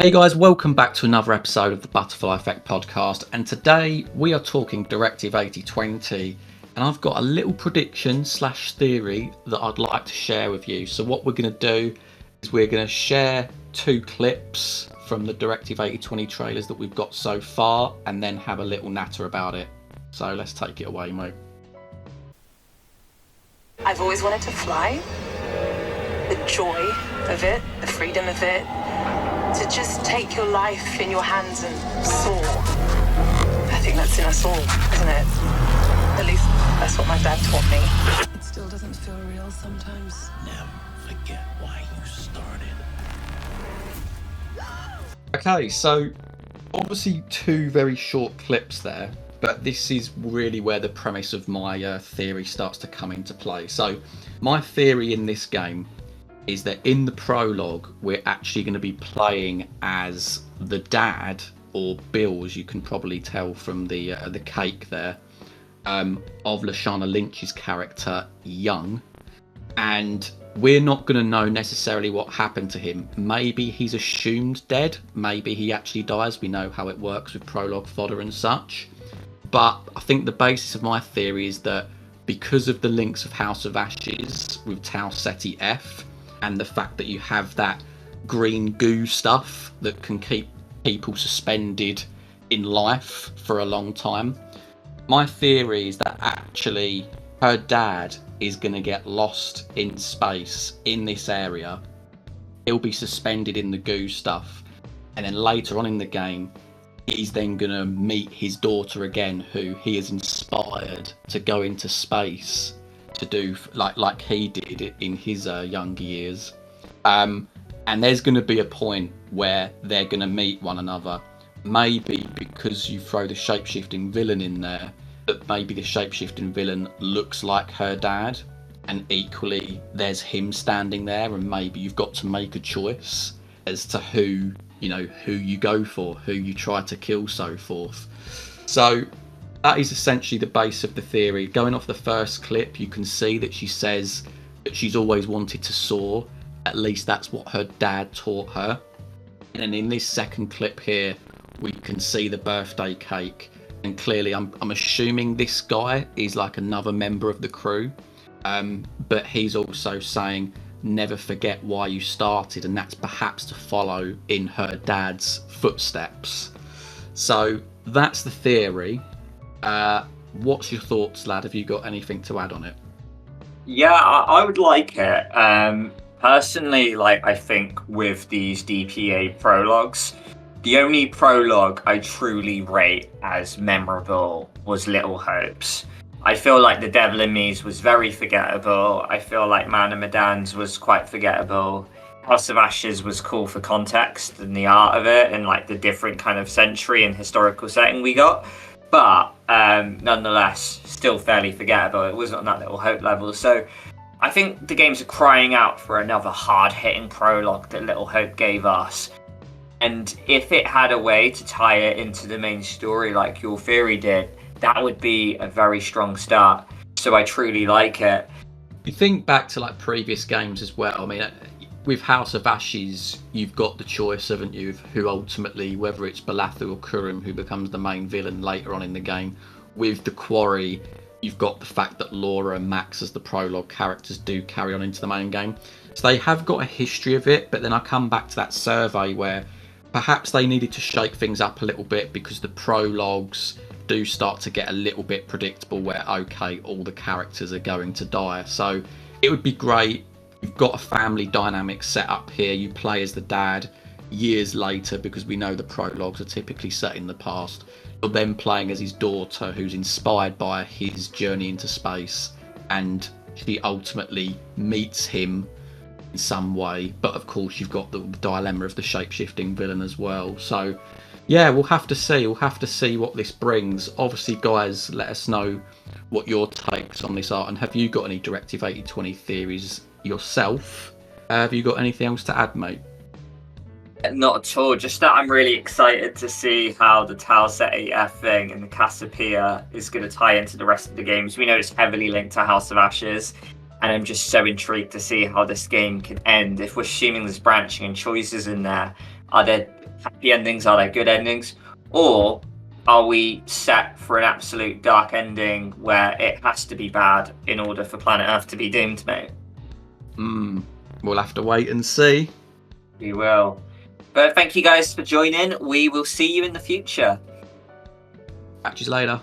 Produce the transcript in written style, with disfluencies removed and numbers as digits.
Hey guys, welcome back to another episode of the Butterfly Effect podcast, and today we are talking Directive 8020, and I've got a little prediction slash theory that I'd like to share with you. So what we're going to do is we're going to share two clips from the Directive 8020 trailers that we've got so far, and then have a little natter about it. So let's take it away, mate. I've always wanted to fly. The joy of it, the freedom of it. To just take your life in your hands and soar. I think that's in us all, isn't it? At least that's what my dad taught me. It still doesn't feel real sometimes. Never forget why you started. Okay, so obviously two very short clips there, but this is really where the premise of my theory starts to come into play. So my theory in this game is that in the prologue we're actually going to be playing as the dad, or Bill, as you can probably tell from the cake there, of Lashana Lynch's character, Young. And we're not going to know necessarily what happened to him. Maybe he's assumed dead, maybe he actually dies. We know how it works with prologue fodder and such. But I think the basis of my theory is that because of the links of House of Ashes with Tau Ceti F, and the fact that you have that green goo stuff that can keep people suspended in life for a long time, my theory is that actually her dad is going to get lost in space in this area. He'll be suspended in the goo stuff, and then later on in the game he's then going to meet his daughter again, who he has inspired to go into space to do like he did in his younger years. And there's going to be a point where they're going to meet one another, maybe because you throw the shape-shifting villain in there, but maybe the shape-shifting villain looks like her dad, and equally there's him standing there, and maybe you've got to make a choice as to who you go for, who you try to kill, so forth. So that is essentially the base of the theory. Going off the first clip, you can see that she says that she's always wanted to soar. At least that's what her dad taught her. And then in this second clip here, we can see the birthday cake. And clearly, I'm assuming this guy is like another member of the crew. But he's also saying, never forget why you started. And that's perhaps to follow in her dad's footsteps. So that's the theory. What's your thoughts, lad? Have you got anything to add on it? Yeah, I would like it. Personally, I think with these DPA prologues, the only prologue I truly rate as memorable was Little Hopes. I feel like The Devil in Me's was very forgettable. I feel like Man of Medan's was quite forgettable. House of Ashes was cool for context and the art of it, and the different kind of century and historical setting we got. But nonetheless, still fairly forgettable. It wasn't on that Little Hope level. So I think the games are crying out for another hard-hitting prologue that Little Hope gave us. And if it had a way to tie it into the main story like your theory did, that would be a very strong start. So I truly like it. You think back to previous games as well. I mean, with House of Ashes, you've got the choice, haven't you, of who ultimately, whether it's Balathu or Kurum, who becomes the main villain later on in the game. With The Quarry, you've got the fact that Laura and Max as the prologue characters do carry on into the main game. So they have got a history of it, but then I come back to that survey where perhaps they needed to shake things up a little bit because the prologues do start to get a little bit predictable where, okay, all the characters are going to die. So it would be great. You've got a family dynamic set up here. You play as the dad years later, because we know the prologues are typically set in the past. You're then playing as his daughter, who's inspired by his journey into space, and she ultimately meets him in some way. But of course, you've got the dilemma of the shape-shifting villain as well. So yeah, we'll have to see. We'll have to see what this brings. Obviously, guys, let us know what your takes on this are, and have you got any Directive 8020 theories yourself? Have you got anything else to add, mate? Not at all. Just that I'm really excited to see how the Tau Ceti F thing and the Cassiopeia is going to tie into the rest of the games. We know it's heavily linked to House of Ashes, and I'm just so intrigued to see how this game can end. If we're assuming there's branching and choices in there, are there happy endings? Are they good endings? Or are we set for an absolute dark ending where it has to be bad in order for planet Earth to be doomed, mate? We'll have to wait and see. We will. But thank you guys for joining. We will see you in the future. Catch you later.